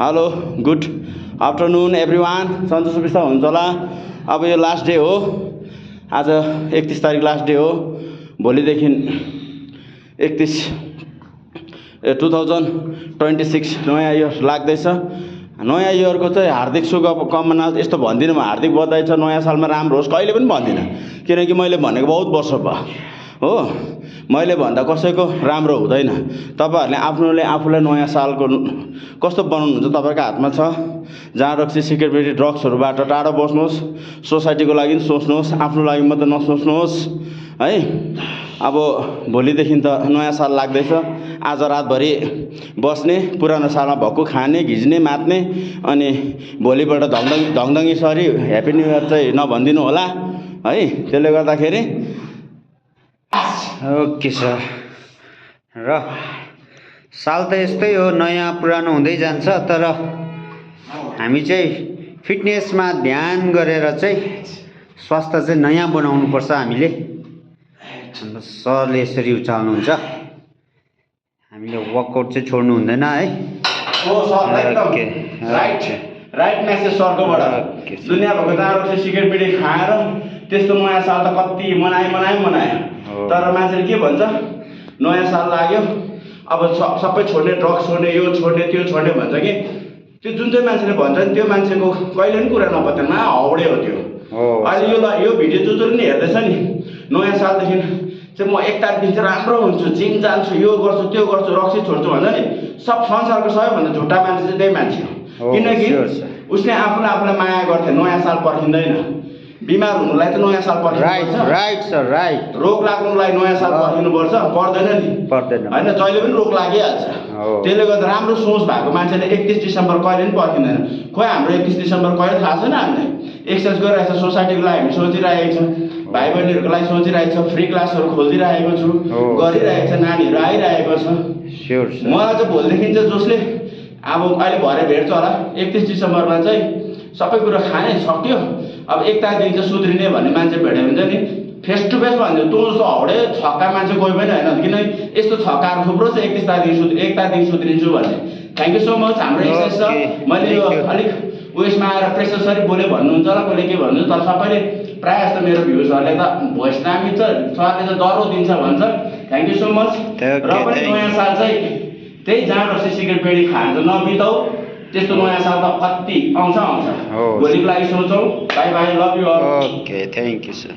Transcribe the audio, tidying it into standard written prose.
Hello good afternoon everyone. सन्चो सुविस्ता हुनुहुन्छ होला। अब यो लास्ट डे हो, आज 31 तारिक लास्ट डे हो। भोलिदेखि 2026 नयाँ इयर लाग्दैछ। नयाँ इयरको चाहिँ हार्दिक शुभकामना यस्तो भन्दिनँ म, हार्दिक बधाई छ, नयाँ सालमा राम्रो होस् कहिले पनि भन्दिनँ, किनकि मैले भनेको बहुत वर्ष भयो हो। मैले भन्दा कसैको राम्रो हुँदैन। तपाईँहरूले आफूलाई नयाँ सालको कस्तो बनाउनुहुन्छ तपाईँको हातमा छ। जहाँ रक्सी सिगरेट बिडी ड्रग्सहरूबाट टाढो बस्नुहोस्, सोसाइटीको लागि सोच्नुहोस्, आफ्नो लागि मात्रै नसोच्नुहोस् है। अब भोलिदेखि त नयाँ साल लाग्दैछ। आज रातभरि बस्ने, पुरानो सालमा भक्कु खाने, घिच्ने, मात्ने, अनि भोलिबाट धङधङी सरी ह्याप्पी न्यू इयर चाहिँ नभनिदिनु होला है। त्यसले गर्दाखेरि ओके सर। र साल त यस्तै हो, नयाँ पुरानो हुँदै जान्छ, तर हामी चाहिँ फिटनेसमा ध्यान गरेर चाहिँ स्वास्थ्य चाहिँ नयाँ बनाउनुपर्छ हामीले। हाम्रो सरले यसरी उचाल्नुहुन्छ, हामीले वर्कआउट चाहिँ छोड्नु हुँदैन है। राइट मेसेज सरकोबाट। दुनियाँभरको दारू सिगरेट बिडी खाएर त्यस्तो नयाँ साल त कति मनायो। तर मान्छेले के भन्छ, नयाँ साल लाग्यो अब सबै छोड्ने, ड्रग्स छोड्ने, यो छोड्ने, त्यो छोड्ने भन्छ कि त्यो जुन चाहिँ मान्छेले भन्छ नि त्यो मान्छेको कहिले पनि कुरा नपत्यामा हाउडे हो त्यो। अहिले यो भिडियो जसले नि हेर्दैछ नि, नयाँ सालदेखि चाहिँ म 1 तारिकदेखि चाहिँ राम्रो हुन्छु, जिम जान्छु, यो गर्छु, त्यो गर्छु, रक्सी छोड्छु भन्छ नि, सब संसारको सबैभन्दा झुट्टा मान्छे चाहिँ त्यही मान्छे हो। किनकि उसले आफूलाई माया गर्थे, नयाँ साल पर्खिँदैन। बिमार हुनुलाई चाहिँ नयाँ साल पर्खिनुपर्छ। Right sir, right. रोग लाग्नुलाई नयाँ साल पर्खिनुपर्छ, पर्दैन नि, पर्दैन होइन, जहिले पनि रोग लागिहाल्छ। त्यसले गर्दा राम्रो सोच भएको मान्छेले 31 डिसेम्बर कहिले पनि पर्खिँदैन। खोइ हाम्रो 31 डिसेम्बर कहिले थाहा छैन। हामीलाई एक्सर्साइज गरिरहेको छ, सोसाइटीको लागि हामी सोचिरहेको छ, भाइ बहिनीहरूको लागि सोचिरहेको छ, फ्री क्लासहरू खोलिदिइरहेको छु, गरिरहेको छ, नानीहरू आइरहेको छ। मलाई चाहिँ भोलिदेखि चाहिँ जसले अब अहिले भरे भेट्छ होला, 31 डिसेम्बरमा चाहिँ सबै कुरो खाने सक्यो, अब 1 तारिकदेखि चाहिँ सुध्रिने भन्ने मान्छे भेट्यो भने चाहिँ नि फेस टु फेस भनिदियो। तँ जस्तो हाउडे छक्का मान्छे कोही पनि होइन, किनकि यस्तो छक्काहरू थुप्रो छ 1 तारिकदेखि सुध्रिन्छु भन्ने। Thank you so much. हाम्रो एक्सर्साइज छ। मैले यो अलिक उयसमा आएर प्रेसर सरी बोल्यो भन्नुहुन्छ होला, कसले के भन्नुहुन्छ, तर सबैले प्रायः जस्तो मेरो भ्युजहरूले त भोइस दामी छ, सरले त डरो दिन्छ भन्छ। Thank you so much. र पनि नयाँ साल चाहिँ त्यही जहाँ रक्सी सिगरेट बिडी खान्छ नबिताउ, त्यस्तो नयाँ साल त कति आउँछ। भोलिको लागि सोचौँ। Bye bye, love you all. Okay, thank you sir.